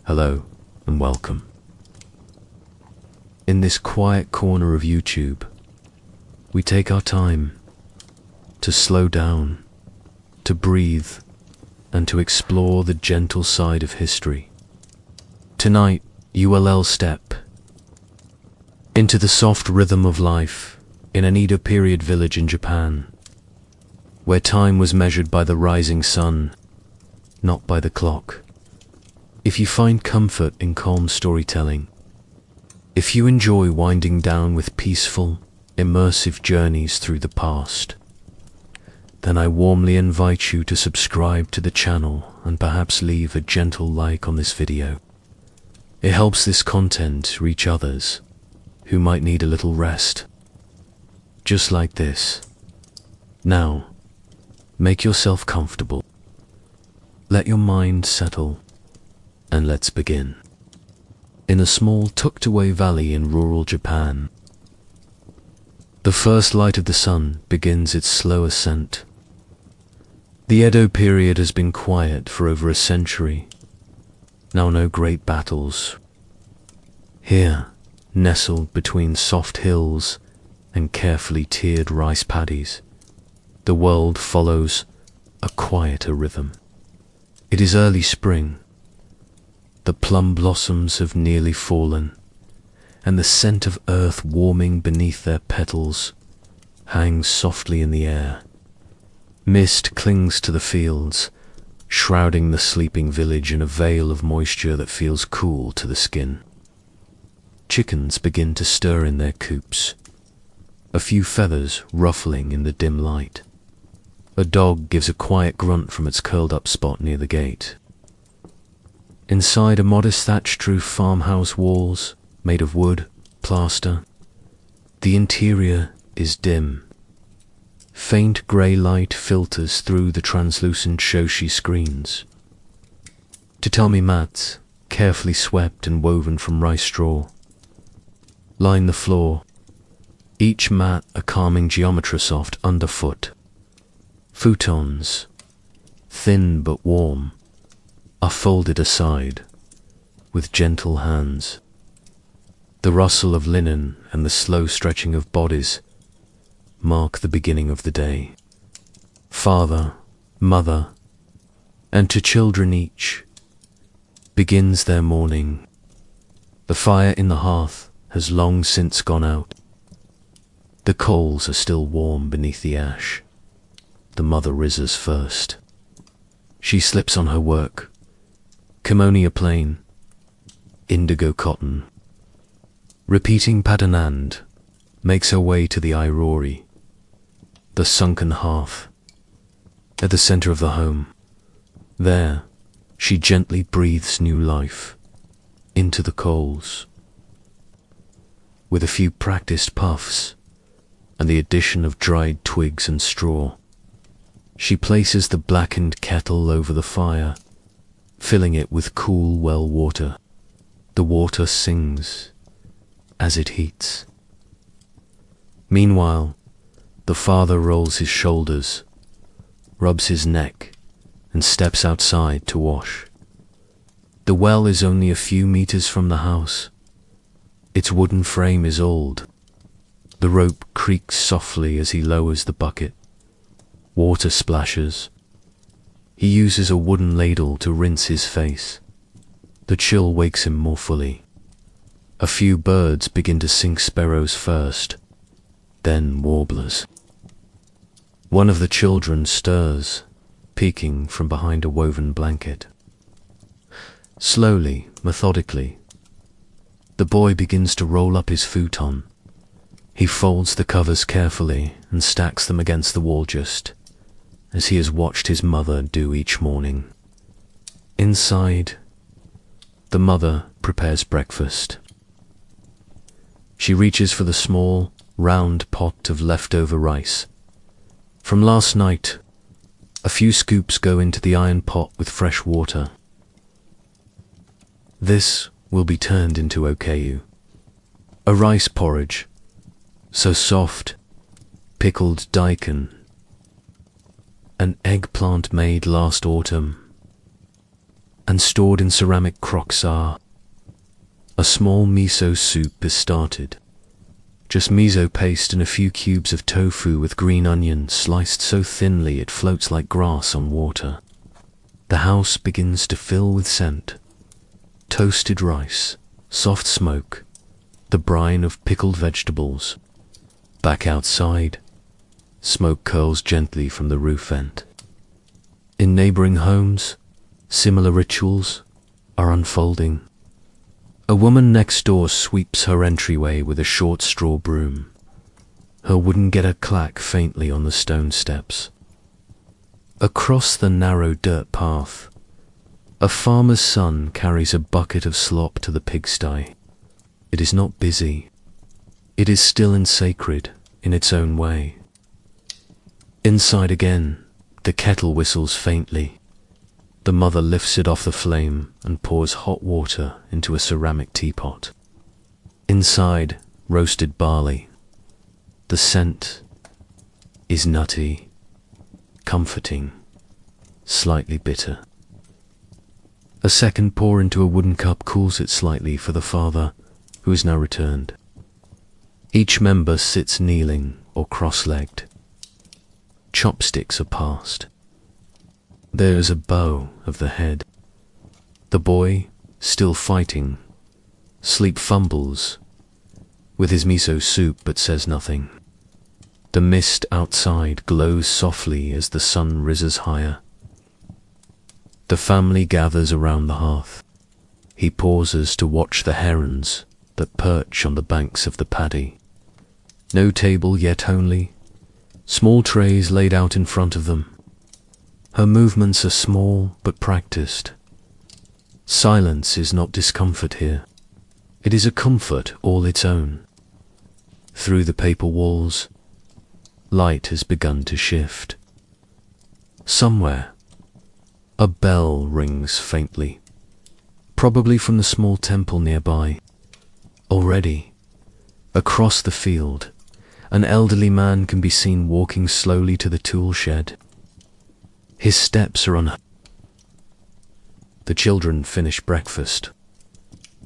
Hello and welcome. In this quiet corner of YouTube, we take our time to slow down, to breathe, and to explore the gentle side of history. Tonight, ULL step into the soft rhythm of life in an Edo-period village in Japan, where time was measured by the rising sun, not by the clock. If you find comfort in calm storytelling, if you enjoy winding down with peaceful, immersive journeys through the past, then I warmly invite you to subscribe to the channel and perhaps leave a gentle like on this video. It helps this content reach others who might need a little rest, just like this. Now, make yourself comfortable. Let your mind settle, and let's begin. In a small tucked-away valley in rural Japan, the first light of the sun begins its slow ascent. The Edo period has been quiet for over a century. Now no great battles. Here, nestled between soft hills and carefully tiered rice paddies, the world follows a quieter rhythm. It is early spring. The plum blossoms have nearly fallen, and the scent of earth warming beneath their petals hangs softly in the air. Mist clings to the fields, shrouding the sleeping village in a veil of moisture that feels cool to the skin. Chickens begin to stir in their coops, a few feathers ruffling in the dim light. A dog gives a quiet grunt from its curled-up spot near the gate. Inside a modest thatched roof farmhouse walls, made of wood, plaster, the interior is dim. Faint grey light filters through the translucent shoshi screens. Tatami mats, carefully swept and woven from rice straw, line the floor, each mat a calming geometry soft underfoot. Futons, thin but warm, are folded aside with gentle hands. The rustle of linen and the slow stretching of bodies mark the beginning of the day. Father, mother, and to children each begins their morning. The fire in the hearth has long since gone out. The coals are still warm beneath the ash. The mother rises first. She slips on her work. Kimono plain, indigo cotton. Repeating padanand, makes her way to the airori, the sunken hearth, at the center of the home. There, she gently breathes new life into the coals. With a few practiced puffs and the addition of dried twigs and straw, she places the blackened kettle over the fire, filling it with cool well water. The water sings as it heats. Meanwhile, the father rolls his shoulders, rubs his neck, and steps outside to wash. The well is only a few meters from the house. Its wooden frame is old. The rope creaks softly as he lowers the bucket. Water splashes. He uses a wooden ladle to rinse his face. The chill wakes him more fully. A few birds begin to sing, sparrows first, then warblers. One of the children stirs, peeking from behind a woven blanket. Slowly, methodically, the boy begins to roll up his futon. He folds the covers carefully and stacks them against the wall just as he has watched his mother do each morning. Inside, the mother prepares breakfast. She reaches for the small, round pot of leftover rice. From last night, a few scoops go into the iron pot with fresh water. This will be turned into okayu, a rice porridge, so soft, pickled daikon, an eggplant made last autumn, and stored in ceramic crocks are. A small miso soup is started. Just miso paste and a few cubes of tofu with green onion sliced so thinly it floats like grass on water. The house begins to fill with scent. Toasted rice, soft smoke, the brine of pickled vegetables. Back outside, smoke curls gently from the roof vent. In neighboring homes, similar rituals are unfolding. A woman next door sweeps her entryway with a short straw broom. Her wooden getter clack faintly on the stone steps. Across the narrow dirt path, a farmer's son carries a bucket of slop to the pigsty. It is not busy. It is still and sacred in its own way. Inside again, the kettle whistles faintly. The mother lifts it off the flame and pours hot water into a ceramic teapot. Inside, roasted barley. The scent is nutty, comforting, slightly bitter. A second pour into a wooden cup cools it slightly for the father, who is now returned. Each member sits kneeling or cross-legged. Chopsticks are passed. There is a bow of the head. The boy, still fighting, sleep fumbles with his miso soup but says nothing. The mist outside glows softly as the sun rises higher. The family gathers around the hearth. He pauses to watch the herons that perch on the banks of the paddy. No table yet, only small trays laid out in front of them. Her movements are small but practiced. Silence is not discomfort here. It is a comfort all its own. Through the paper walls, light has begun to shift. Somewhere, a bell rings faintly, probably from the small temple nearby. Already, across the field, an elderly man can be seen walking slowly to the tool shed. His steps are on. The children finish breakfast.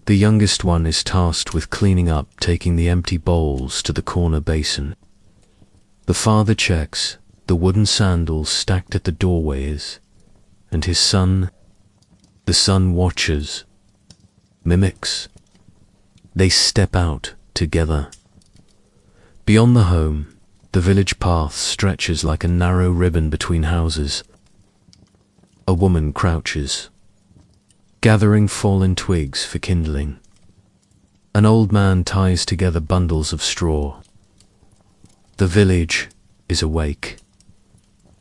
The youngest one is tasked with cleaning up, taking the empty bowls to the corner basin. The father checks the wooden sandals stacked at the doorways, and his son, the son watches, mimics. They step out together. Beyond the home, the village path stretches like a narrow ribbon between houses. A woman crouches, gathering fallen twigs for kindling. An old man ties together bundles of straw. The village is awake.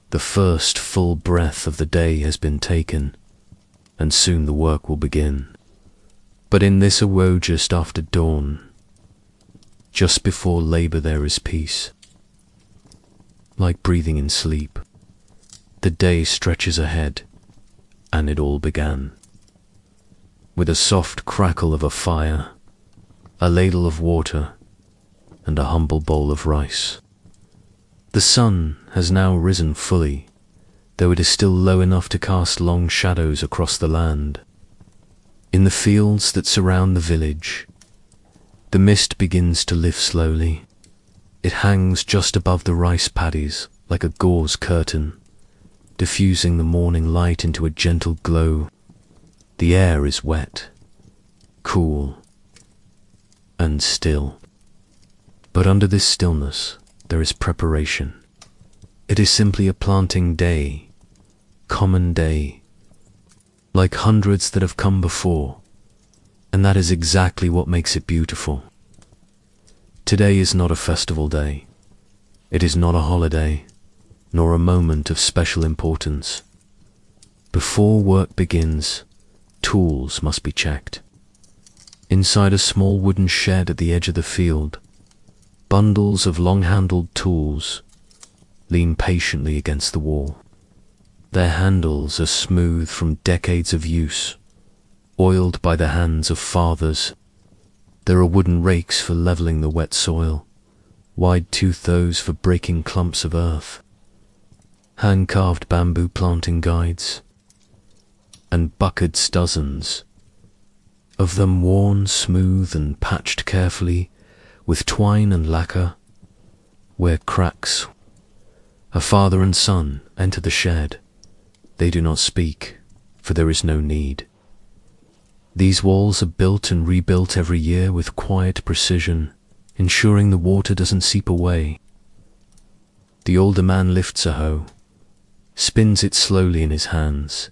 The first full breath of the day has been taken, and soon the work will begin. But in this awoe just after dawn, just before labor there is peace. Like breathing in sleep, the day stretches ahead, and it all began. With a soft crackle of a fire, a ladle of water, and a humble bowl of rice. The sun has now risen fully, though it is still low enough to cast long shadows across the land. In the fields that surround the village, the mist begins to lift slowly. It hangs just above the rice paddies like a gauze curtain, diffusing the morning light into a gentle glow. The air is wet, cool, and still. But under this stillness, there is preparation. It is simply a planting day, common day, like hundreds that have come before, and that is exactly what makes it beautiful. Today is not a festival day. It is not a holiday, nor a moment of special importance. Before work begins, tools must be checked. Inside a small wooden shed at the edge of the field, bundles of long-handled tools lean patiently against the wall. Their handles are smooth from decades of use, oiled by the hands of fathers. There are wooden rakes for leveling the wet soil, wide-toothed those for breaking clumps of earth, hand-carved bamboo planting guides, and buckets dozens, of them worn smooth and patched carefully with twine and lacquer, where cracks. A father and son enter the shed. They do not speak, for there is no need. These walls are built and rebuilt every year with quiet precision, ensuring the water doesn't seep away. The older man lifts a hoe, spins it slowly in his hands,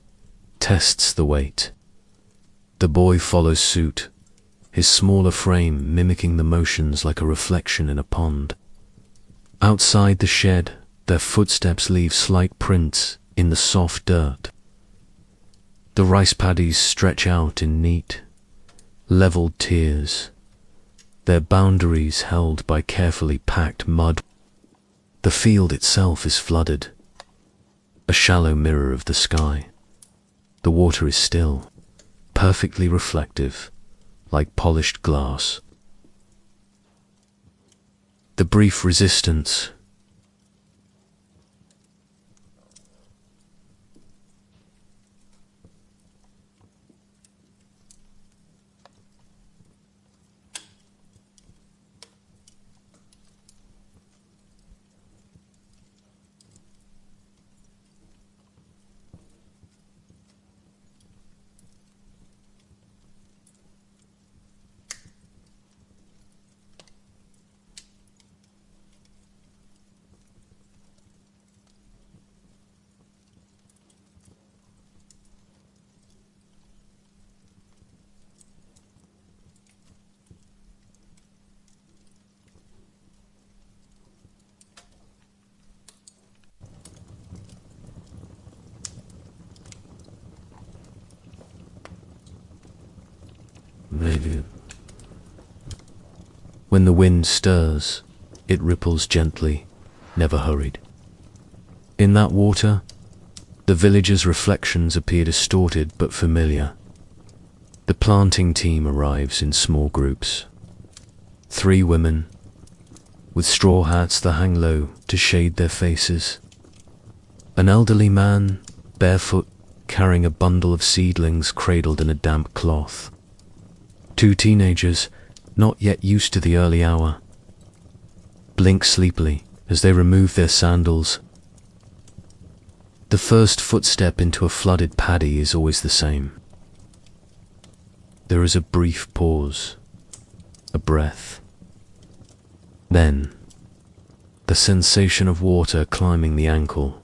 tests the weight. The boy follows suit, his smaller frame mimicking the motions like a reflection in a pond. Outside the shed, their footsteps leave slight prints in the soft dirt. The rice paddies stretch out in neat, leveled tiers, their boundaries held by carefully packed mud. The field itself is flooded, a shallow mirror of the sky. The water is still, perfectly reflective, like polished glass. The brief resistance. Maybe. When the wind stirs, it ripples gently, never hurried. In that water, the villagers' reflections appear distorted but familiar. The planting team arrives in small groups. 3 women, with straw hats that hang low to shade their faces. An elderly man, barefoot, carrying a bundle of seedlings cradled in a damp cloth. 2 teenagers, not yet used to the early hour, blink sleepily as they remove their sandals. The first footstep into a flooded paddy is always the same. There is a brief pause, a breath. Then, the sensation of water climbing the ankle,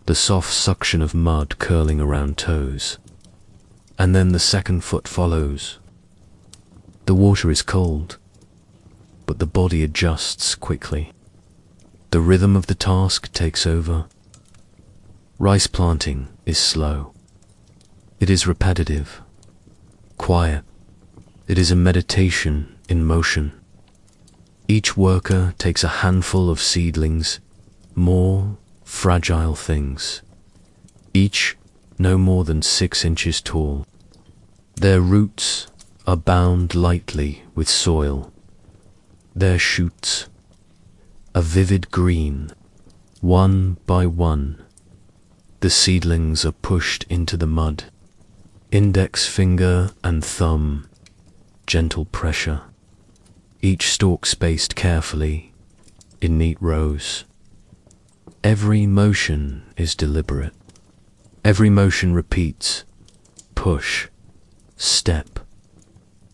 the soft suction of mud curling around toes, and then the second foot follows. The water is cold, but the body adjusts quickly. The rhythm of the task takes over. Rice planting is slow. It is repetitive, quiet. It is a meditation in motion. Each worker takes a handful of seedlings, more fragile things, each no more than 6 inches tall. Their roots are bound lightly with soil. Their shoots, a vivid green, one by one. The seedlings are pushed into the mud. Index finger and thumb, gentle pressure. Each stalk spaced carefully, in neat rows. Every motion is deliberate. Every motion repeats. Push, step,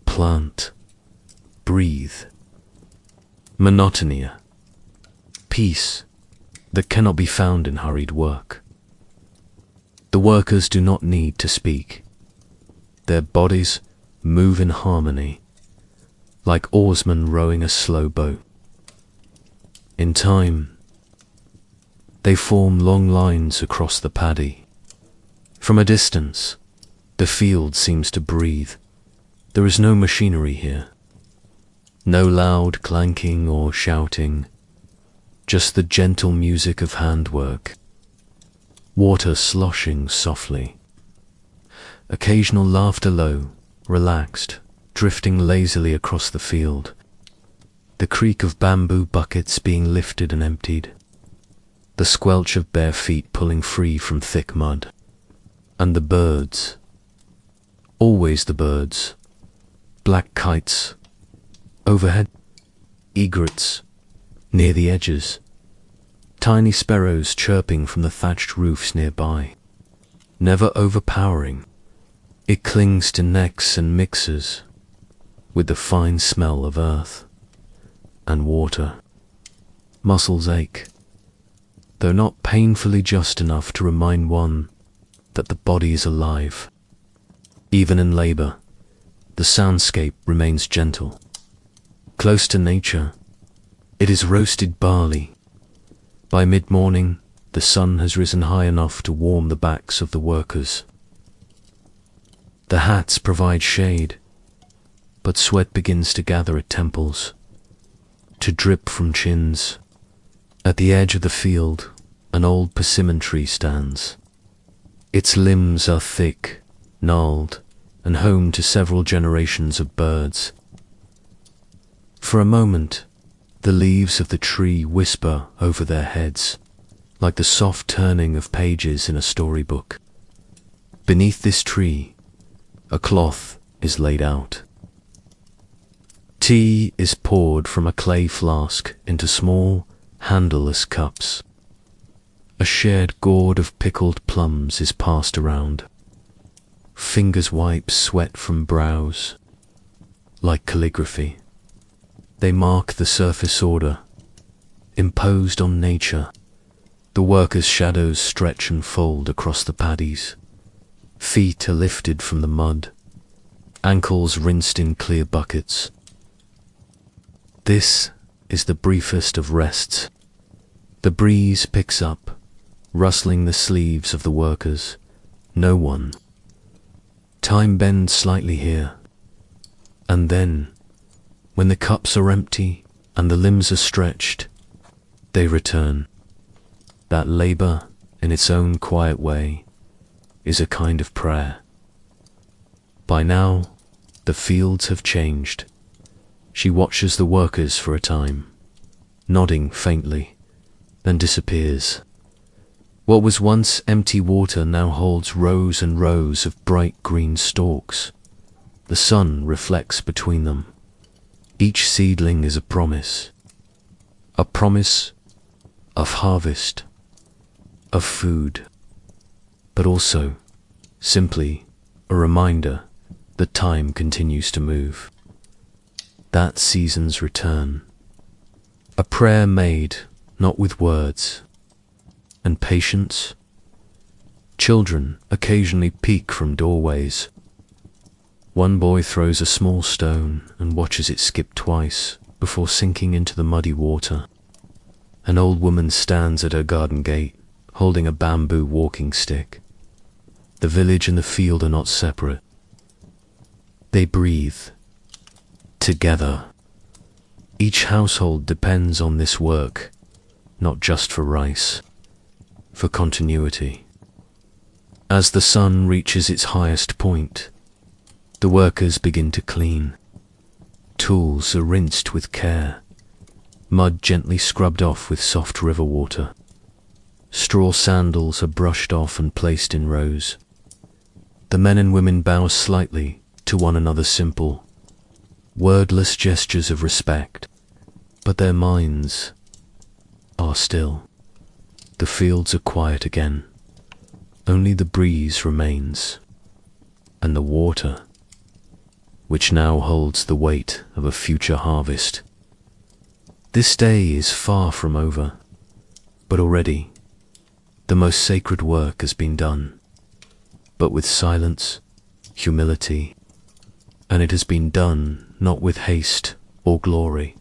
plant, breathe. Monotonia, peace that cannot be found in hurried work. The workers do not need to speak. Their bodies move in harmony, like oarsmen rowing a slow boat. In time, they form long lines across the paddy. From a distance, the field seems to breathe. There is no machinery here. No loud clanking or shouting, just the gentle music of handwork. Water sloshing softly. Occasional laughter low, relaxed, drifting lazily across the field. The creak of bamboo buckets being lifted and emptied. The squelch of bare feet pulling free from thick mud. And the birds. Always the birds. Black kites. Overhead. Egrets. Near the edges. Tiny sparrows chirping from the thatched roofs nearby. Never overpowering, it clings to necks and mixes with the fine smell of earth and water. Muscles ache, though not painfully just enough to remind one that the body is alive. Even in labor, the soundscape remains gentle. Close to nature, it is roasted barley. By mid-morning, the sun has risen high enough to warm the backs of the workers. The hats provide shade, but sweat begins to gather at temples, to drip from chins. At the edge of the field, an old persimmon tree stands. Its limbs are thick, gnarled, and home to several generations of birds. For a moment, the leaves of the tree whisper over their heads, like the soft turning of pages in a storybook. Beneath this tree, a cloth is laid out. Tea is poured from a clay flask into small, handleless cups. A shared gourd of pickled plums is passed around. Fingers wipe sweat from brows. Like calligraphy, they mark the surface order, imposed on nature. The workers' shadows stretch and fold across the paddies. Feet are lifted from the mud, ankles rinsed in clear buckets. This is the briefest of rests. The breeze picks up, rustling the sleeves of the workers. No one. Time bends slightly here. And then, when the cups are empty and the limbs are stretched, they return. That labor, in its own quiet way, is a kind of prayer. By now, the fields have changed. She watches the workers for a time, nodding faintly, then disappears. What was once empty water now holds rows and rows of bright green stalks. The sun reflects between them. Each seedling is a promise of harvest, of food, but also, simply, a reminder that time continues to move. That season's return. A prayer made, not with words. And patience. Children occasionally peek from doorways. One boy throws a small stone and watches it skip twice before sinking into the muddy water. An old woman stands at her garden gate, holding a bamboo walking stick. The village and the field are not separate. They breathe. Together. Each household depends on this work, not just for rice, for continuity. As the sun reaches its highest point, the workers begin to clean. Tools are rinsed with care, mud gently scrubbed off with soft river water. Straw sandals are brushed off and placed in rows. The men and women bow slightly to one another, simple, wordless gestures of respect, but their minds are still. The fields are quiet again. Only the breeze remains, and the water, which now holds the weight of a future harvest. This day is far from over, but already the most sacred work has been done, but with silence, humility, and it has been done not with haste or glory.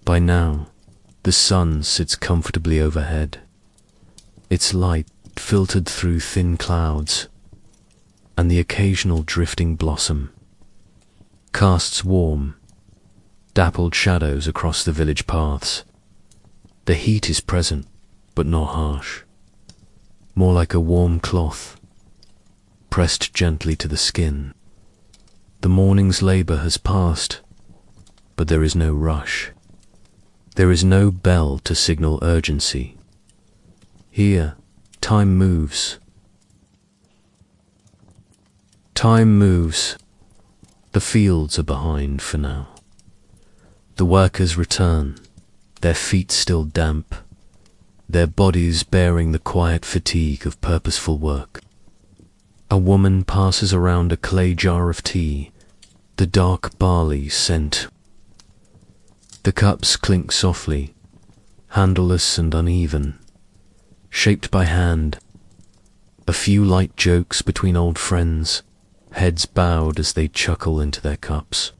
By now, the sun sits comfortably overhead, its light filtered through thin clouds, and the occasional drifting blossom casts warm, dappled shadows across the village paths. The heat is present, but not harsh, more like a warm cloth, pressed gently to the skin. The morning's labor has passed, but there is no rush. There is no bell to signal urgency. Here, time moves, Time moves. The fields are behind for now. The workers return, their feet still damp, their bodies bearing the quiet fatigue of purposeful work. A woman passes around a clay jar of tea, the dark barley scent. The cups clink softly, handleless and uneven, shaped by hand. A few light jokes between old friends, heads bowed as they chuckle into their cups.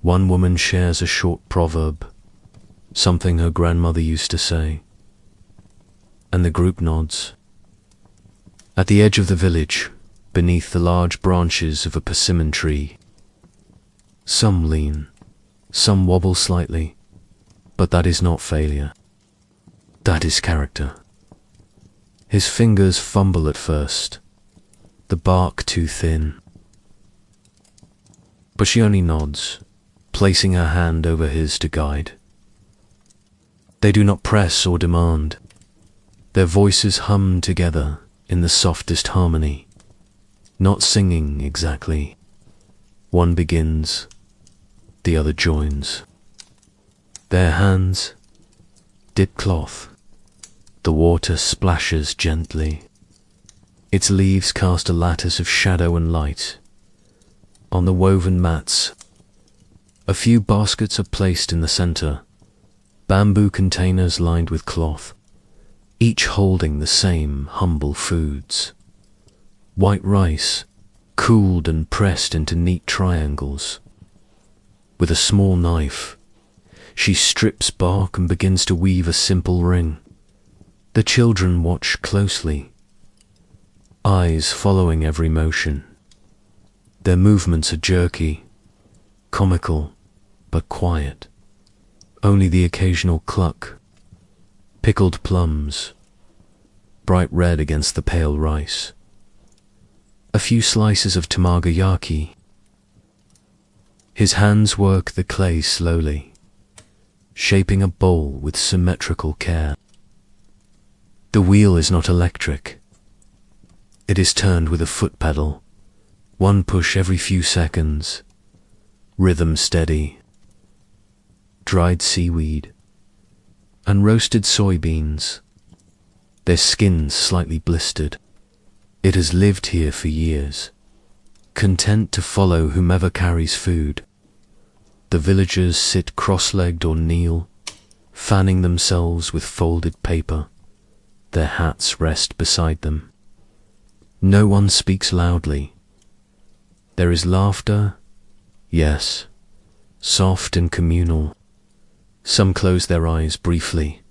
One woman shares a short proverb, something her grandmother used to say, and the group nods. At the edge of the village, beneath the large branches of a persimmon tree, some lean, some wobble slightly, but that is not failure. That is character. His fingers fumble at first, the bark too thin. But she only nods, placing her hand over his to guide. They do not press or demand. Their voices hum together in the softest harmony, not singing exactly. One begins, the other joins. Their hands dip cloth. The water splashes gently. Its leaves cast a lattice of shadow and light. On the woven mats, a few baskets are placed in the center, bamboo containers lined with cloth, each holding the same humble foods. White rice, cooled and pressed into neat triangles. With a small knife, she strips bark and begins to weave a simple ring. The children watch closely, eyes following every motion. Their movements are jerky, comical, but quiet. Only the occasional cluck. Pickled plums, bright red against the pale rice. A few slices of tamagoyaki. His hands work the clay slowly, shaping a bowl with symmetrical care. The wheel is not electric. It is turned with a foot pedal, one push every few seconds, rhythm steady. Dried seaweed and roasted soybeans, their skins slightly blistered. It has lived here for years, content to follow whomever carries food. The villagers sit cross-legged or kneel, fanning themselves with folded paper. Their hats rest beside them. No one speaks loudly. There is laughter, yes, soft and communal. Some close their eyes briefly,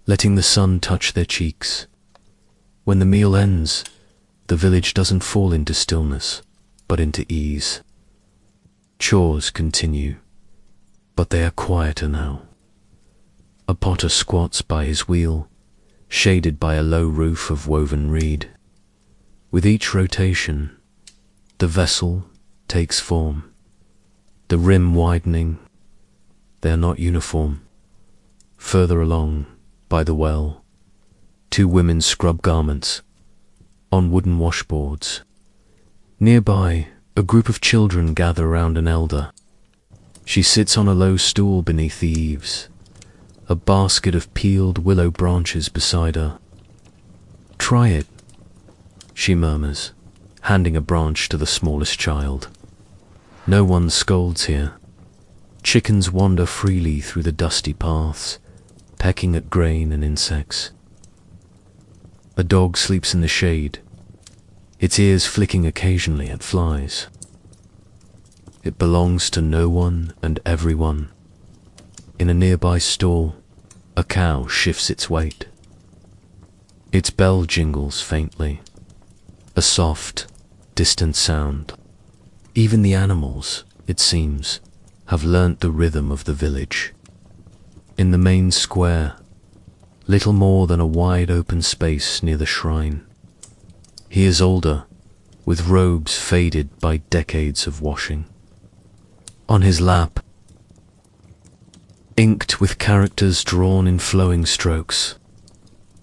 letting the sun touch their cheeks. When the meal ends, the village doesn't fall into stillness, but into ease. Chores continue, but they are quieter now. A potter squats by his wheel, shaded by a low roof of woven reed. With each rotation, the vessel takes form, the rim widening. They are not uniform. Further along, by the well, two women scrub garments on wooden washboards. Nearby, a group of children gather around an elder. She sits on a low stool beneath the eaves, a basket of peeled willow branches beside her. "Try it," she murmurs, handing a branch to the smallest child. No one scolds here. Chickens wander freely through the dusty paths, pecking at grain and insects. A dog sleeps in the shade, its ears flicking occasionally at flies. It belongs to no one and everyone. In a nearby stall, a cow shifts its weight. Its bell jingles faintly, a soft, distant sound. Even the animals, it seems, have learnt the rhythm of the village. In the main square, little more than a wide open space near the shrine. He is older, with robes faded by decades of washing. On his lap, inked with characters drawn in flowing strokes,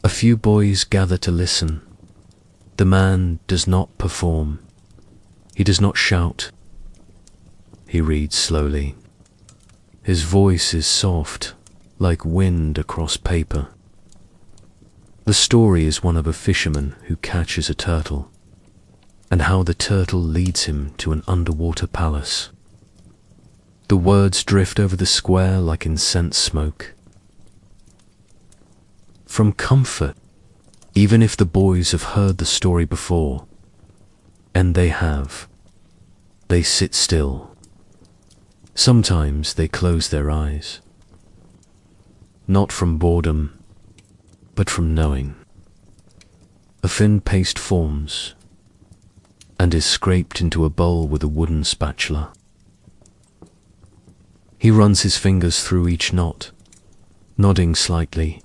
a few boys gather to listen. The man does not perform. He does not shout. He reads slowly. His voice is soft, like wind across paper. The story is one of a fisherman who catches a turtle, and how the turtle leads him to an underwater palace. The words drift over the square like incense smoke. From comfort, even if the boys have heard the story before, and they have, they sit still. Sometimes they close their eyes, not from boredom, but from knowing. A thin paste forms and is scraped into a bowl with a wooden spatula. He runs his fingers through each knot, nodding slightly,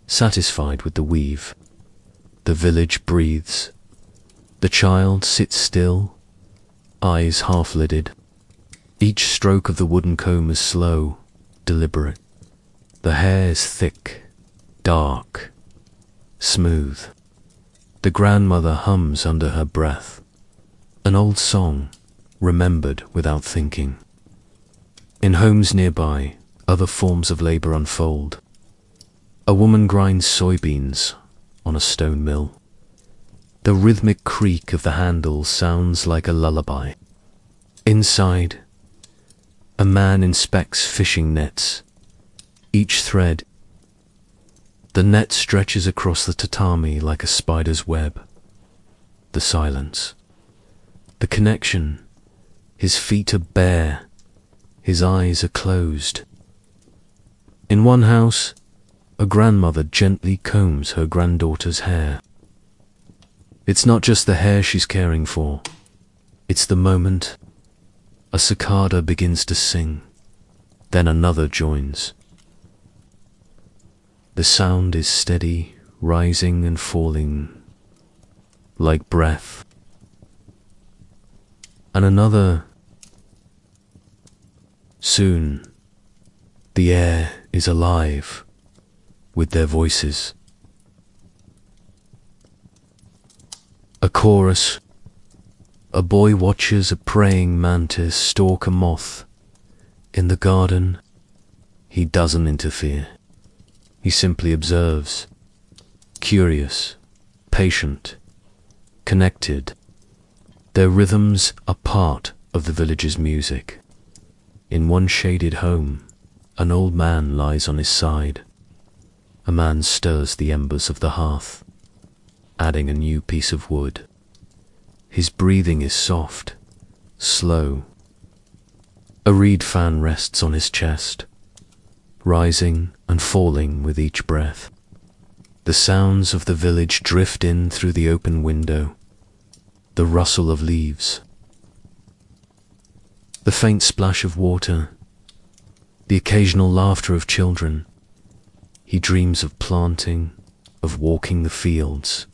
satisfied with the weave. The village breathes. The child sits still, eyes half-lidded. Each stroke of the wooden comb is slow, deliberate. The hair is thick, dark, smooth. The grandmother hums under her breath, an old song remembered without thinking. In homes nearby, other forms of labor unfold. A woman grinds soybeans on a stone mill. The rhythmic creak of the handle sounds like a lullaby. Inside, a man inspects fishing nets. Each thread, the net stretches across the tatami like a spider's web. The silence, the connection. His feet are bare, his eyes are closed. In one house, a grandmother gently combs her granddaughter's hair. It's not just the hair she's caring for, it's the moment. A cicada begins to sing, then another joins. The sound is steady, rising and falling, like breath. And another. Soon, the air is alive with their voices. A chorus. A boy watches a praying mantis stalk a moth. In the garden, he doesn't interfere. He simply observes, curious, patient, connected. Their rhythms are part of the village's music. In one shaded home, an old man lies on his side. A man stirs the embers of the hearth, adding a new piece of wood. His breathing is soft, slow. A reed fan rests on his chest, rising and falling with each breath. The sounds of the village drift in through the open window, the rustle of leaves, the faint splash of water, the occasional laughter of children. He dreams of planting, of walking the fields,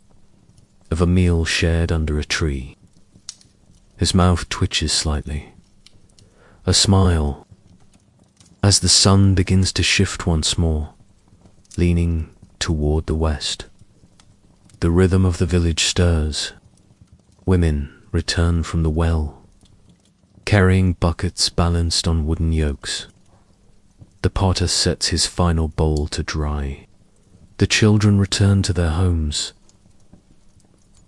of a meal shared under a tree. His mouth twitches slightly. A smile, as the sun begins to shift once more, leaning toward the west. The rhythm of the village stirs. Women return from the well, carrying buckets balanced on wooden yokes. The potter sets his final bowl to dry. The children return to their homes,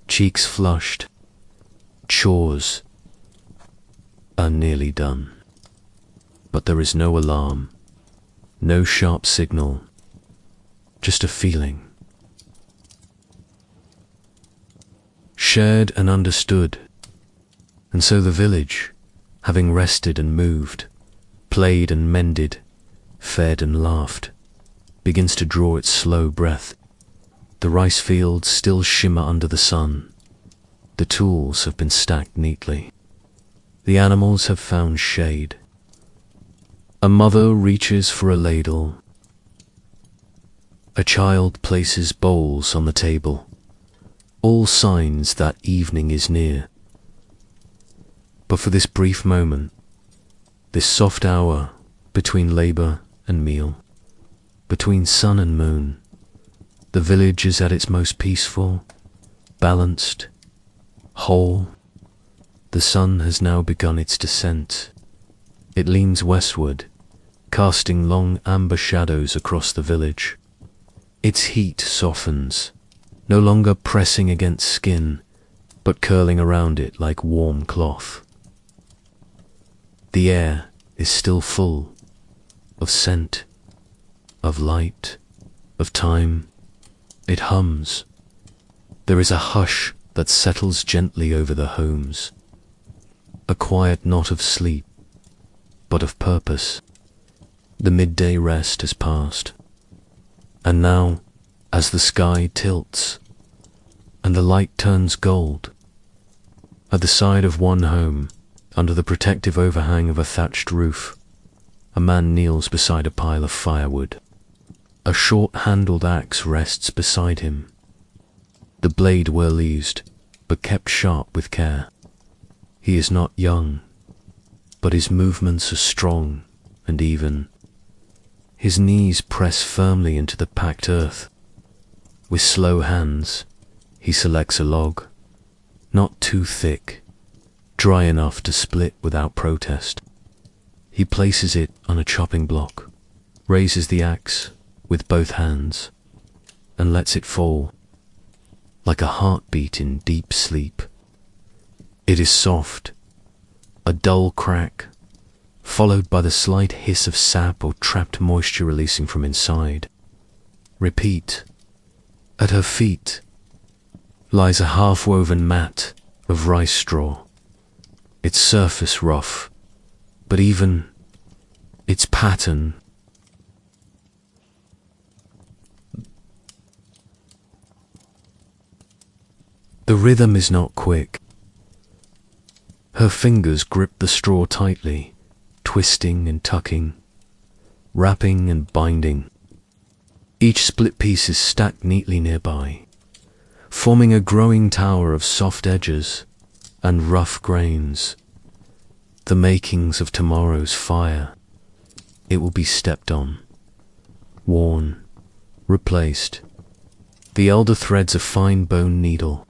cheeks flushed. Chores are nearly done. But there is no alarm, no sharp signal, just a feeling. Shared and understood. And so the village, having rested and moved, played and mended, fed and laughed, begins to draw its slow breath. The rice fields still shimmer under the sun. The tools have been stacked neatly. The animals have found shade. A mother reaches for a ladle. A child places bowls on the table. All signs that evening is near. But for this brief moment, this soft hour between labor and meal, between sun and moon, the village is at its most peaceful, balanced, whole, The sun has now begun its descent. It leans westward, casting long amber shadows across the village. Its heat softens, no longer pressing against skin, but curling around it like warm cloth. The air is still full of scent, of light, of time. It hums. There is a hush that settles gently over the homes, a quiet not of sleep, but of purpose. The midday rest has passed, and now, as the sky tilts and the light turns gold, at the side of one home, under the protective overhang of a thatched roof, a man kneels beside a pile of firewood. A short-handled axe rests beside him, the blade well used, but kept sharp with care. He is not young, but his movements are strong and even. His knees press firmly into the packed earth. With slow hands, he selects a log, not too thick, dry enough to split without protest. He places it on a chopping block, raises the axe with both hands, and lets it fall, like a heartbeat in deep sleep. It is soft, a dull crack, followed by the slight hiss of sap or trapped moisture releasing from inside. Repeat. At her feet lies a half-woven mat of rice straw, its surface rough, but even, its pattern. The rhythm is not quick. Her fingers grip the straw tightly, twisting and tucking, wrapping and binding. Each split piece is stacked neatly nearby, forming a growing tower of soft edges and rough grains. The makings of tomorrow's fire. It will be stepped on, worn, replaced. The elder threads a fine bone needle.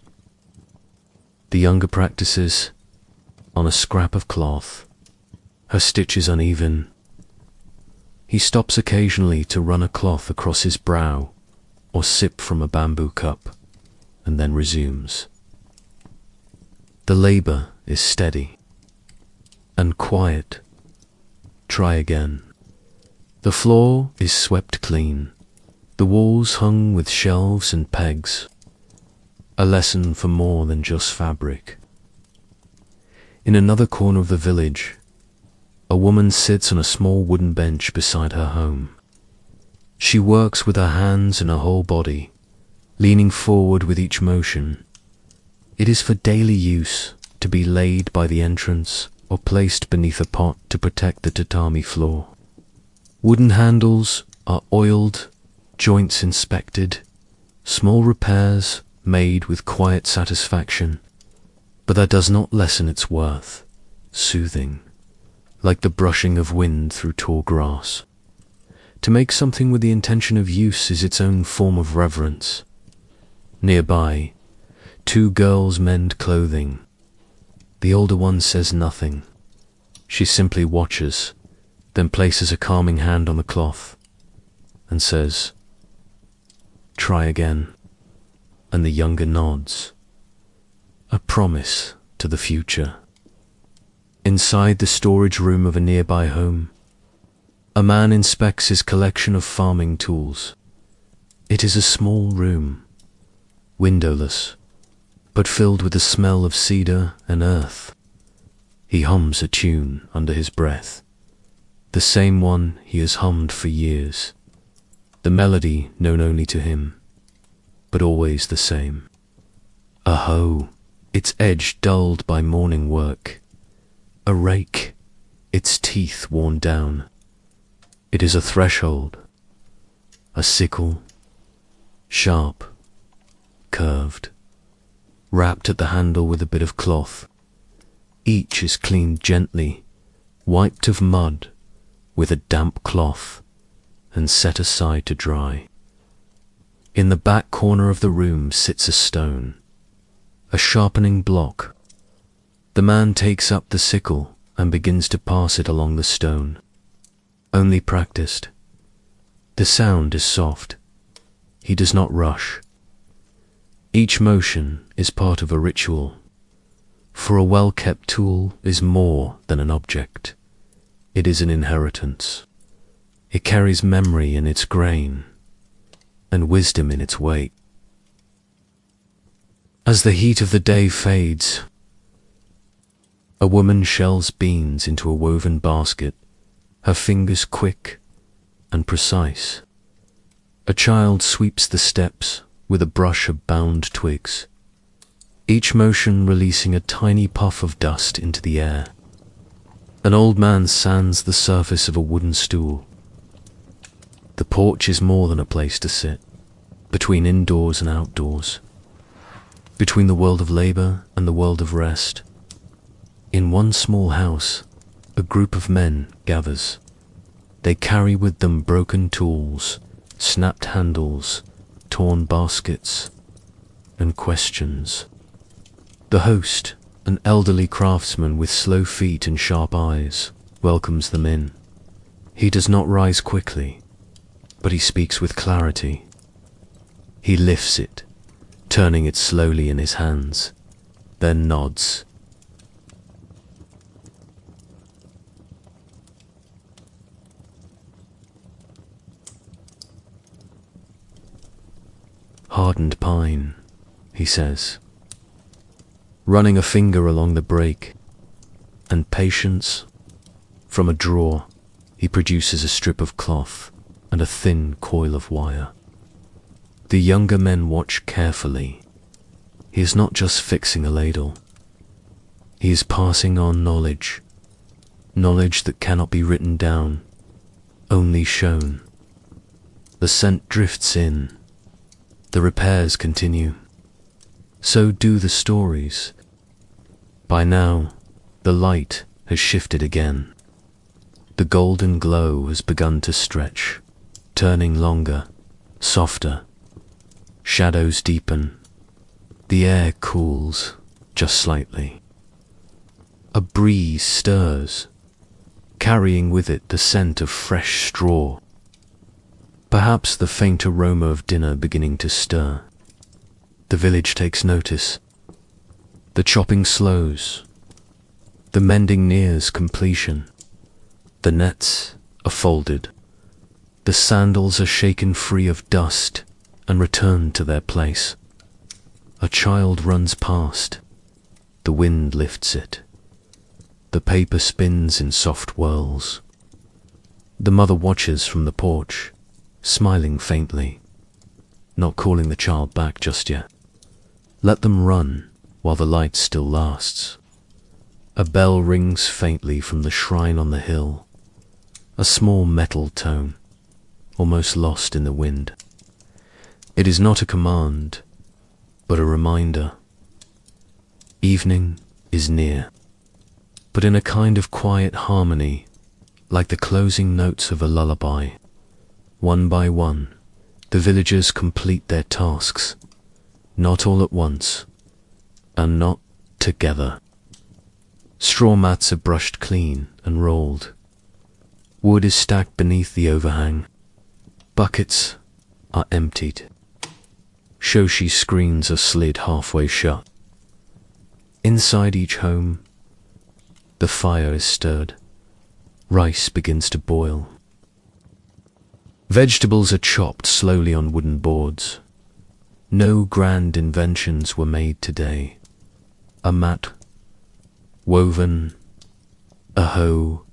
The younger practices on a scrap of cloth. Her stitch is uneven. He stops occasionally to run a cloth across his brow or sip from a bamboo cup, and then resumes. The labor is steady and quiet. Try again. The floor is swept clean, the walls hung with shelves and pegs. A lesson for more than just fabric. In another corner of the village, a woman sits on a small wooden bench beside her home. She works with her hands and her whole body, leaning forward with each motion. It is for daily use, to be laid by the entrance or placed beneath a pot to protect the tatami floor. Wooden handles are oiled, joints inspected, small repairs made with quiet satisfaction, but that does not lessen its worth, soothing, like the brushing of wind through tall grass. To make something with the intention of use is its own form of reverence. Nearby, two girls mend clothing. The older one says nothing. She simply watches, then places a calming hand on the cloth and says, "Try again." And the younger nods, a promise to the future. Inside the storage room of a nearby home, a man inspects his collection of farming tools. It is a small room, windowless, but filled with the smell of cedar and earth. He hums a tune under his breath, the same one he has hummed for years, the melody known only to him, but always the same. A hoe, its edge dulled by morning work. A rake, its teeth worn down. It is a threshold, a sickle, sharp, curved, wrapped at the handle with a bit of cloth. Each is cleaned gently, wiped of mud with a damp cloth, and set aside to dry. In the back corner of the room sits a stone, a sharpening block, The man takes up the sickle and begins to pass it along the stone. Only practiced. The sound is soft. He does not rush. Each motion is part of a ritual. For a well-kept tool is more than an object. It is an inheritance. It carries memory in its grain and wisdom in its weight. As the heat of the day fades, a woman shells beans into a woven basket, her fingers quick and precise. A child sweeps the steps with a brush of bound twigs, each motion releasing a tiny puff of dust into the air. An old man sands the surface of a wooden stool. The porch is more than a place to sit, between indoors and outdoors, between the world of labor and the world of rest. In one small house, a group of men gathers. They carry with them broken tools, snapped handles, torn baskets, and questions. The host, an elderly craftsman with slow feet and sharp eyes, welcomes them in. He does not rise quickly, but he speaks with clarity. He lifts it, turning it slowly in his hands, then nods. Hardened pine, he says, running a finger along the break, and patience. From a drawer, he produces a strip of cloth and a thin coil of wire. The younger men watch carefully. He is not just fixing a ladle. He is passing on knowledge, knowledge that cannot be written down, only shown. The scent drifts in. The repairs continue. So do the stories. By now, the light has shifted again. The golden glow has begun to stretch, turning longer, softer. Shadows deepen. The air cools, just slightly. A breeze stirs, carrying with it the scent of fresh straw. Perhaps the faint aroma of dinner beginning to stir. The village takes notice. The chopping slows. The mending nears completion. The nets are folded. The sandals are shaken free of dust and returned to their place. A child runs past. The wind lifts it. The paper spins in soft whirls. The mother watches from the porch, smiling faintly, not calling the child back just yet. Let them run while the light still lasts. A bell rings faintly from the shrine on the hill, a small metal tone, almost lost in the wind. It is not a command, but a reminder. Evening is near, but in a kind of quiet harmony, like the closing notes of a lullaby. One by one, the villagers complete their tasks, not all at once, and not together. Straw mats are brushed clean and rolled. Wood is stacked beneath the overhang. Buckets are emptied. Shoshi screens are slid halfway shut. Inside each home, the fire is stirred. Rice begins to boil. Vegetables are chopped slowly on wooden boards. No grand inventions were made today. A mat woven, a hoe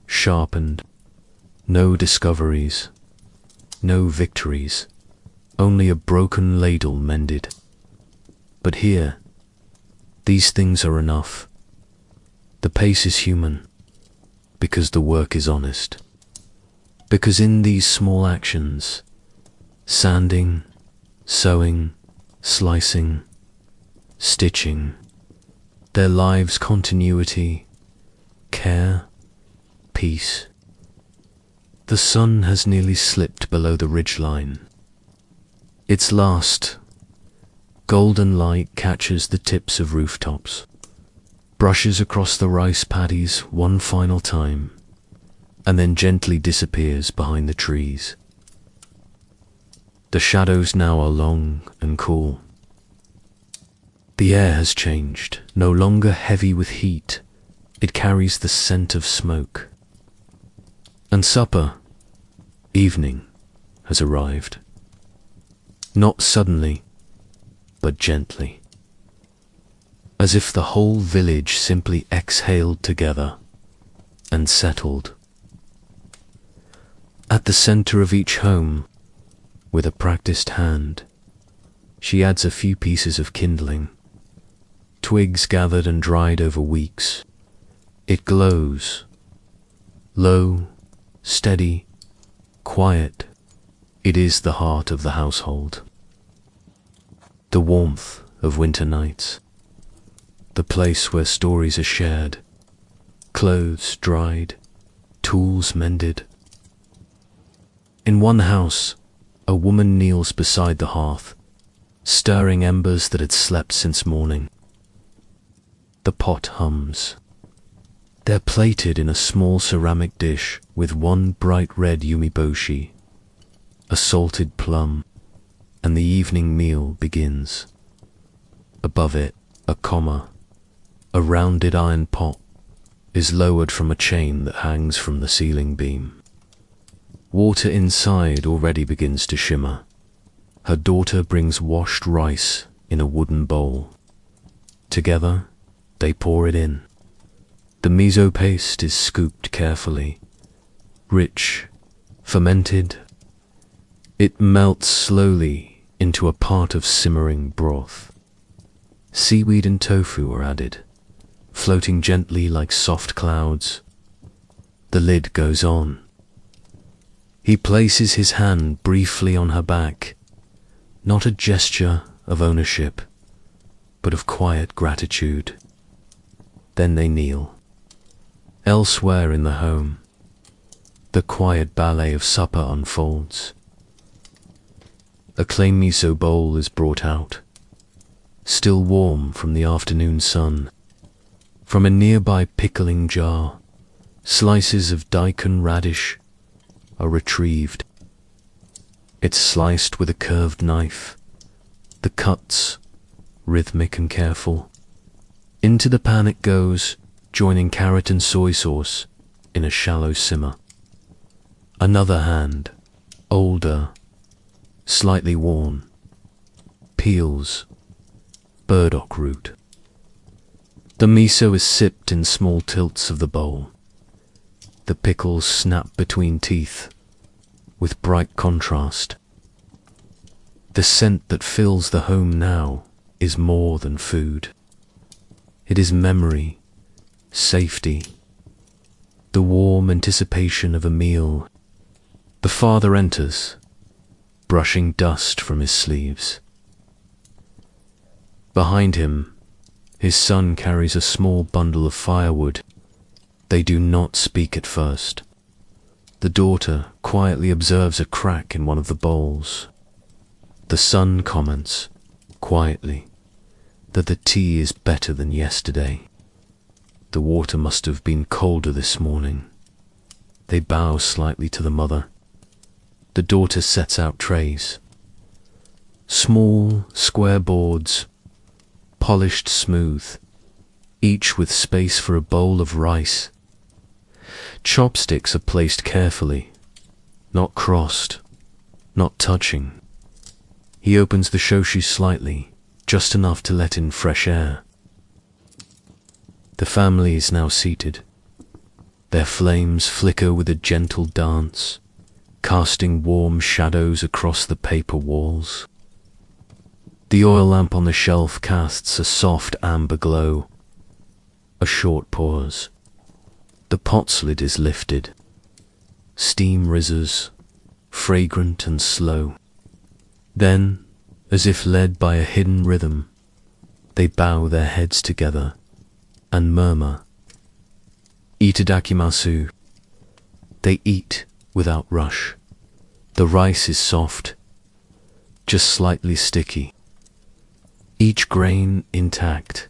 sharpened. No discoveries, no victories, only a broken ladle mended. But here, these things are enough. The pace is human, because the work is honest. Because in these small actions, sanding, sewing, slicing, stitching, their lives' continuity, care, peace. The sun has nearly slipped below the ridgeline. Its last golden light catches the tips of rooftops. brushes across the rice paddies one final time, and then gently disappears behind the trees. The shadows now are long and cool. The air has changed, no longer heavy with heat. It carries the scent of smoke. And supper, evening, has arrived. Not suddenly, but gently. As if the whole village simply exhaled together and settled. At the center of each home, with a practiced hand, she adds a few pieces of kindling. Twigs gathered and dried over weeks. It glows. Low, steady, quiet. It is the heart of the household. The warmth of winter nights. The place where stories are shared. Clothes dried. Tools mended. In one house, a woman kneels beside the hearth, stirring embers that had slept since morning. The pot hums. They're plated in a small ceramic dish with one bright red yumiboshi, a salted plum, and the evening meal begins. Above it, a rounded iron pot, is lowered from a chain that hangs from the ceiling beam. Water inside already begins to shimmer. Her daughter brings washed rice in a wooden bowl. Together, they pour it in. The miso paste is scooped carefully. Rich, fermented, it melts slowly into a pot of simmering broth. Seaweed and tofu are added, floating gently like soft clouds. The lid goes on. He places his hand briefly on her back, not a gesture of ownership, but of quiet gratitude. Then they kneel. Elsewhere in the home, the quiet ballet of supper unfolds. A clay miso bowl is brought out, still warm from the afternoon sun. From a nearby pickling jar, slices of daikon radish are retrieved. It's sliced with a curved knife, the cuts rhythmic and careful. Into the pan it goes, joining carrot and soy sauce in a shallow simmer. Another hand, older, slightly worn, peels burdock root. The miso is sipped in small tilts of the bowl. The pickles snap between teeth with bright contrast. The scent that fills the home now is more than food. It is memory, safety, the warm anticipation of a meal. The father enters, brushing dust from his sleeves. Behind him, his son carries a small bundle of firewood. They do not speak at first. The daughter quietly observes a crack in one of the bowls. The son comments, quietly, that the tea is better than yesterday. The water must have been colder this morning. They bow slightly to the mother. The daughter sets out trays. Small, square boards, polished smooth, each with space for a bowl of rice. Chopsticks are placed carefully, not crossed, not touching. He opens the shoshi slightly, just enough to let in fresh air. The family is now seated. Their flames flicker with a gentle dance, casting warm shadows across the paper walls. The oil lamp on the shelf casts a soft amber glow. A short pause. The pot's lid is lifted. Steam rises, fragrant and slow. Then, as if led by a hidden rhythm, they bow their heads together and murmur, "Itadakimasu." They eat without rush. The rice is soft, just slightly sticky. Each grain intact.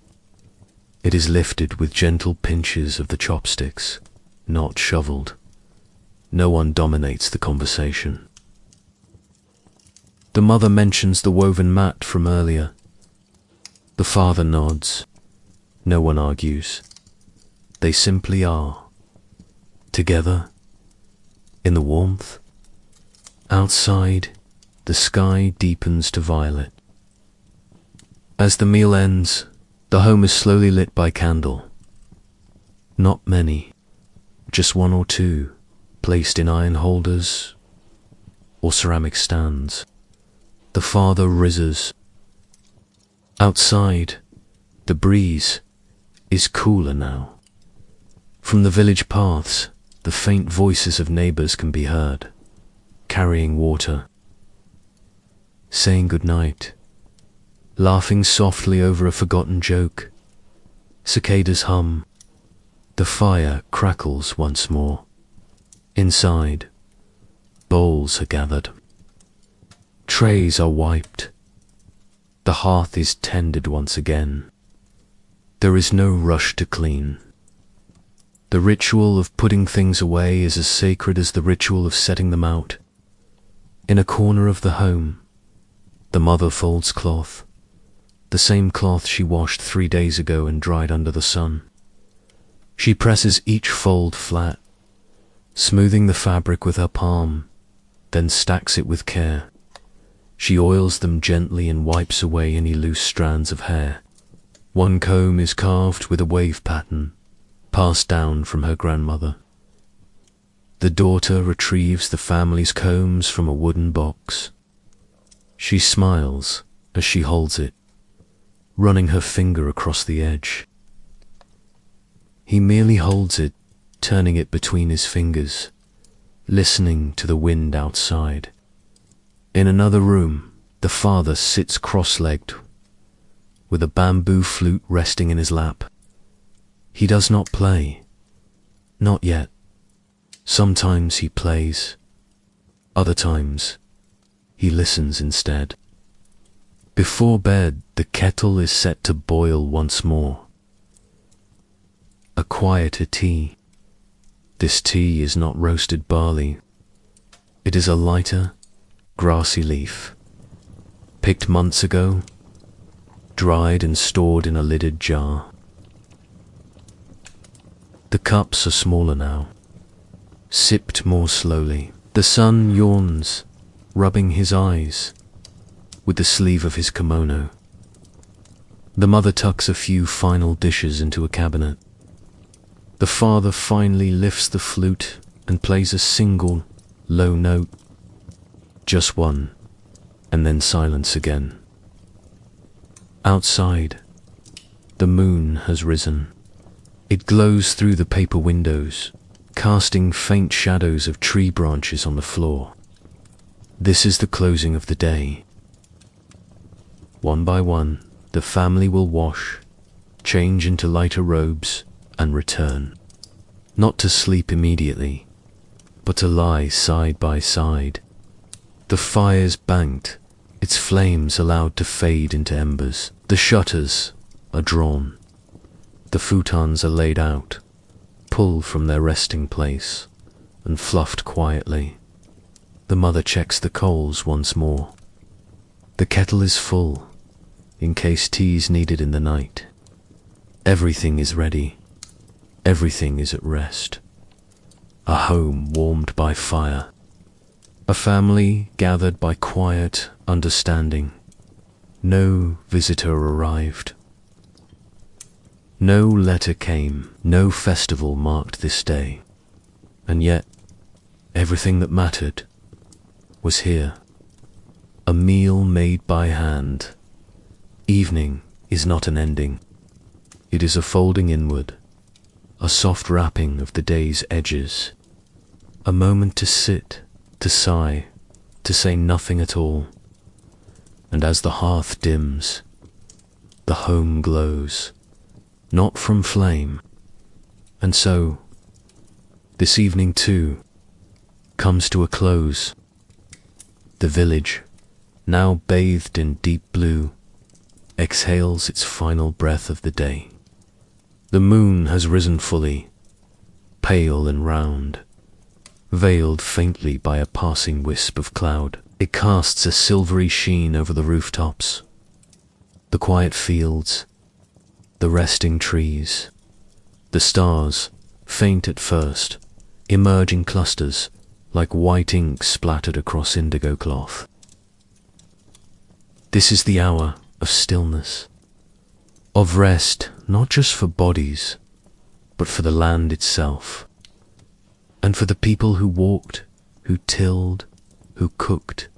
It is lifted with gentle pinches of the chopsticks, not shoveled. No one dominates the conversation. The mother mentions the woven mat from earlier. The father nods. No one argues. They simply are. Together, in the warmth. Outside, the sky deepens to violet. As the meal ends, the home is slowly lit by candle. Not many, just one or two, placed in iron holders or ceramic stands. The father rises. Outside, the breeze is cooler now. From the village paths, the faint voices of neighbors can be heard, carrying water, saying goodnight, laughing softly over a forgotten joke. Cicadas hum. The fire crackles once more. Inside, bowls are gathered. Trays are wiped. The hearth is tended once again. There is no rush to clean. The ritual of putting things away is as sacred as the ritual of setting them out. In a corner of the home, the mother folds cloth, the same cloth she washed 3 days ago and dried under the sun. She presses each fold flat, smoothing the fabric with her palm, then stacks it with care. She oils them gently and wipes away any loose strands of hair. One comb is carved with a wave pattern, passed down from her grandmother. The daughter retrieves the family's combs from a wooden box. She smiles as she holds it, running her finger across the edge. He merely holds it, turning it between his fingers, listening to the wind outside. In another room, the father sits cross-legged, with a bamboo flute resting in his lap. He does not play. Not yet. Sometimes he plays. Other times, he listens instead. Before bed, the kettle is set to boil once more. A quieter tea. This tea is not roasted barley. It is a lighter, grassy leaf, picked months ago, dried and stored in a lidded jar. The cups are smaller now, sipped more slowly. The son yawns, rubbing his eyes with the sleeve of his kimono. The mother tucks a few final dishes into a cabinet. The father finally lifts the flute and plays a single, low note. Just one, and then silence again. Outside, the moon has risen. It glows through the paper windows, casting faint shadows of tree branches on the floor. This is the closing of the day. One by one, the family will wash, change into lighter robes, and return. Not to sleep immediately, but to lie side by side. The fire's banked, its flames allowed to fade into embers. The shutters are drawn. The futons are laid out, pulled from their resting place, and fluffed quietly. The mother checks the coals once more. The kettle is full, in case tea's needed in the night. Everything is ready. Everything is at rest. A home warmed by fire. A family gathered by quiet understanding. No visitor arrived. No letter came. No festival marked this day. And yet, everything that mattered was here. A meal made by hand. Evening is not an ending. It is a folding inward, a soft wrapping of the day's edges, a moment to sit, to sigh, to say nothing at all. And as the hearth dims, the home glows, not from flame. And so, this evening too, comes to a close. The village, now bathed in deep blue, exhales its final breath of the day. The moon has risen fully, pale and round, veiled faintly by a passing wisp of cloud. It casts a silvery sheen over the rooftops, the quiet fields, the resting trees. The stars, faint at first, emerge in clusters like white ink splattered across indigo cloth. This is the hour of stillness, of rest, not just for bodies, but for the land itself, and for the people who walked, who tilled, who cooked,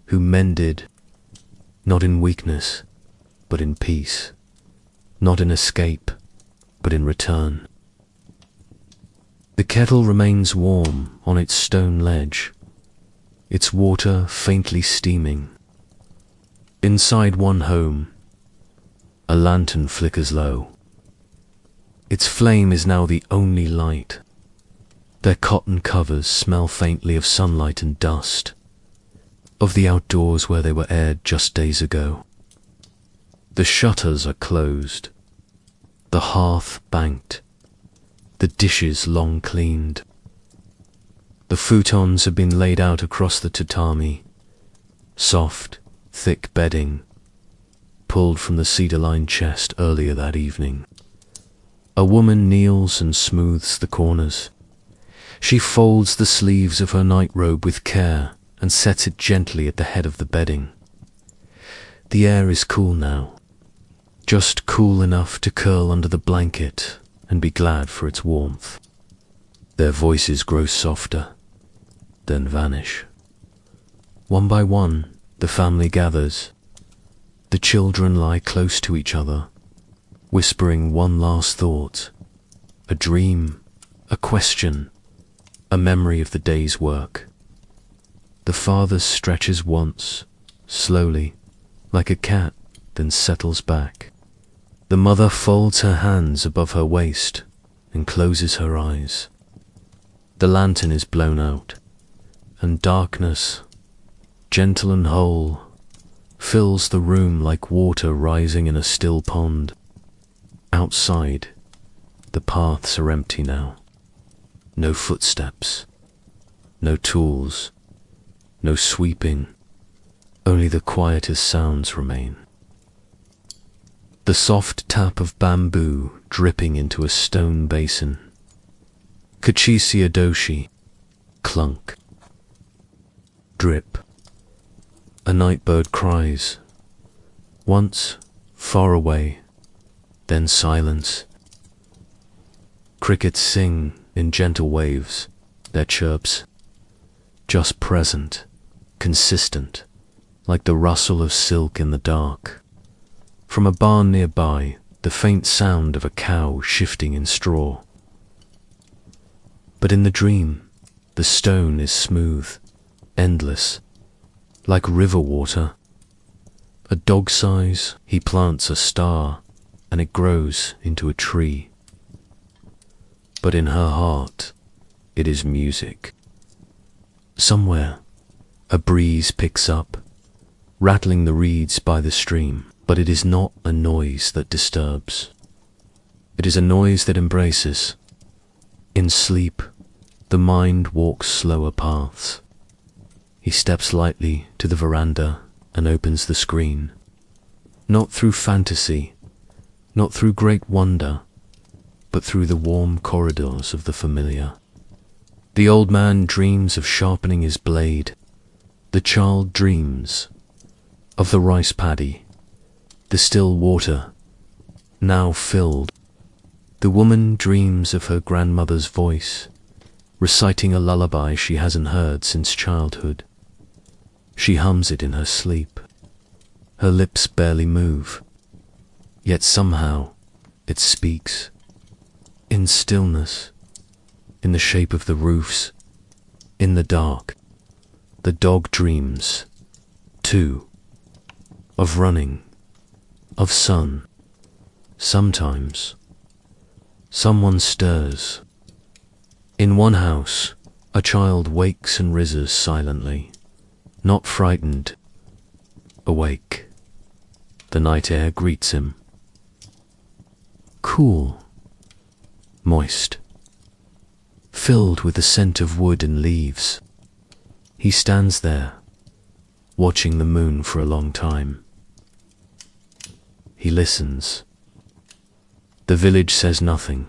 who mended, not in weakness, but in peace, not in escape, but in return. The kettle remains warm on its stone ledge, its water faintly steaming. Inside one home, a lantern flickers low. Its flame is now the only light. Their cotton covers smell faintly of sunlight and dust, of the outdoors where they were aired just days ago. The shutters are closed, the hearth banked, the dishes long cleaned. The futons have been laid out across the tatami, soft, thick bedding, pulled from the cedar-lined chest earlier that evening. A woman kneels and smooths the corners. She folds the sleeves of her nightrobe with care and sets it gently at the head of the bedding. The air is cool now, just cool enough to curl under the blanket and be glad for its warmth. Their voices grow softer, then vanish. One by one, the family gathers. The children lie close to each other, whispering one last thought, a dream, a question, a memory of the day's work. The father stretches once, slowly, like a cat, then settles back. The mother folds her hands above her waist and closes her eyes. The lantern is blown out, and darkness, gentle and whole, fills the room like water rising in a still pond. Outside, the paths are empty now. No footsteps, no tools, no sweeping, only the quietest sounds remain. The soft tap of bamboo dripping into a stone basin. Kachisi adoshi, clunk. Drip. A nightbird cries. Once, far away, then silence. Crickets sing in gentle waves, their chirps, just present, consistent, like the rustle of silk in the dark. From a barn nearby, the faint sound of a cow shifting in straw. But in the dream, the stone is smooth, endless, like river water. A dog size, he plants a star, and it grows into a tree. But in her heart, it is music. Somewhere, a breeze picks up, rattling the reeds by the stream. But it is not a noise that disturbs. It is a noise that embraces. In sleep, the mind walks slower paths. He steps lightly to the veranda and opens the screen. Not through fantasy, not through great wonder, but through the warm corridors of the familiar. The old man dreams of sharpening his blade. The child dreams of the rice paddy, the still water, now filled. The woman dreams of her grandmother's voice, reciting a lullaby she hasn't heard since childhood. She hums it in her sleep. Her lips barely move, yet somehow it speaks. In stillness, in the shape of the roofs, in the dark, the dog dreams, too, of running, of sun. Sometimes, someone stirs. In one house, a child wakes and rises silently, not frightened, awake. The night air greets him. Cool, moist, filled with the scent of wood and leaves. He stands there, watching the moon for a long time. He listens. The village says nothing.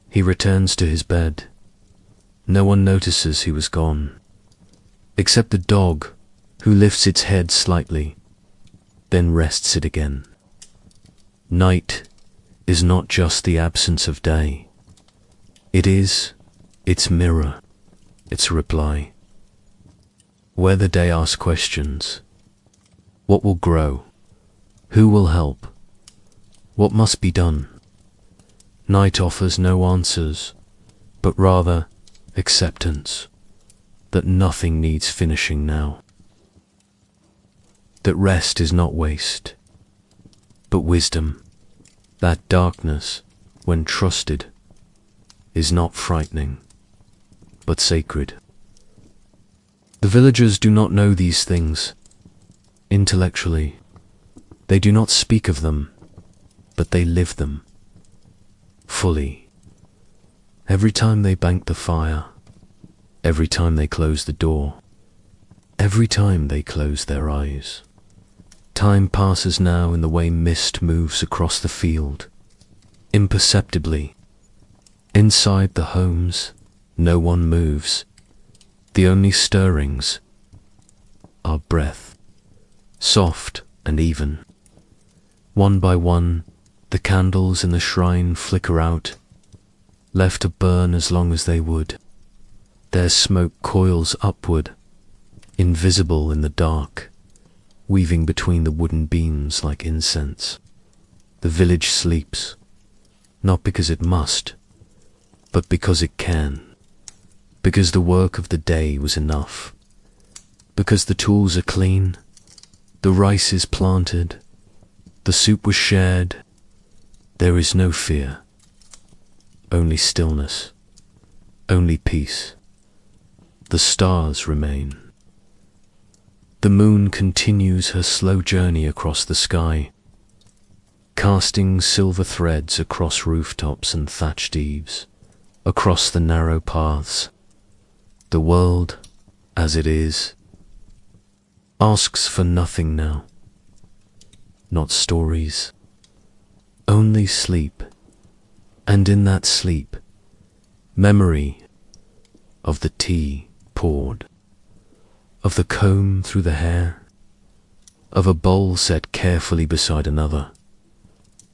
He returns to his bed. No one notices he was gone, except the dog, who lifts its head slightly, then rests it again. Night is not just the absence of day. It is its mirror, its reply. Where the day asks questions. What will grow? Who will help? What must be done? Night offers no answers, but rather acceptance that nothing needs finishing now. That rest is not waste, but wisdom. That darkness, when trusted, is not frightening, but sacred. The villagers do not know these things. Intellectually, they do not speak of them, but they live them fully. Every time they bank the fire, every time they close the door, every time they close their eyes. Time passes now in the way mist moves across the field, imperceptibly. Inside the homes, no one moves. The only stirrings are breath, soft and even. One by one, the candles in the shrine flicker out, left to burn as long as they would. Their smoke coils upward, invisible in the dark, weaving between the wooden beams like incense. The village sleeps, not because it must, but because it can. Because the work of the day was enough. Because the tools are clean, the rice is planted, the soup was shared. There is no fear, only stillness, only peace. The stars remain. The moon continues her slow journey across the sky, casting silver threads across rooftops and thatched eaves, across the narrow paths. The world, as it is, asks for nothing now. Not stories, only sleep, and in that sleep, memory of the tea poured, of the comb through the hair, of a bowl set carefully beside another,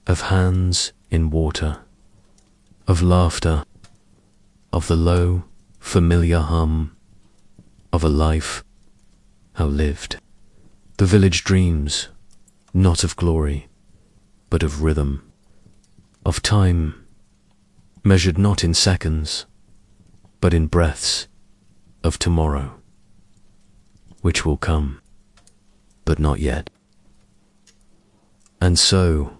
of hands in water, of laughter, of the low, familiar hum, of a life outlived. The village dreams, not of glory, but of rhythm, of time, measured not in seconds, but in breaths of tomorrow, which will come, but not yet. And so,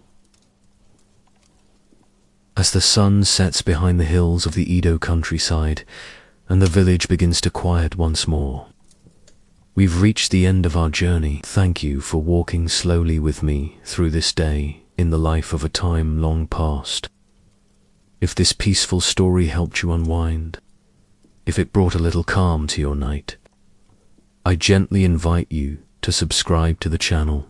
as the sun sets behind the hills of the Edo countryside, and the village begins to quiet once more, we've reached the end of our journey. Thank you for walking slowly with me through this day in the life of a time long past. If this peaceful story helped you unwind, if it brought a little calm to your night, I gently invite you to subscribe to the channel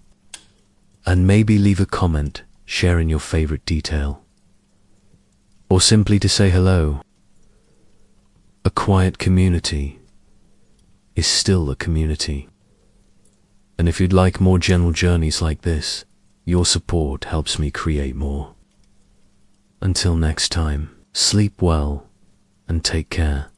and maybe leave a comment sharing your favorite detail, or simply to say hello. A quiet community is still a community. And if you'd like more gentle journeys like this, your support helps me create more. Until next time, sleep well and take care.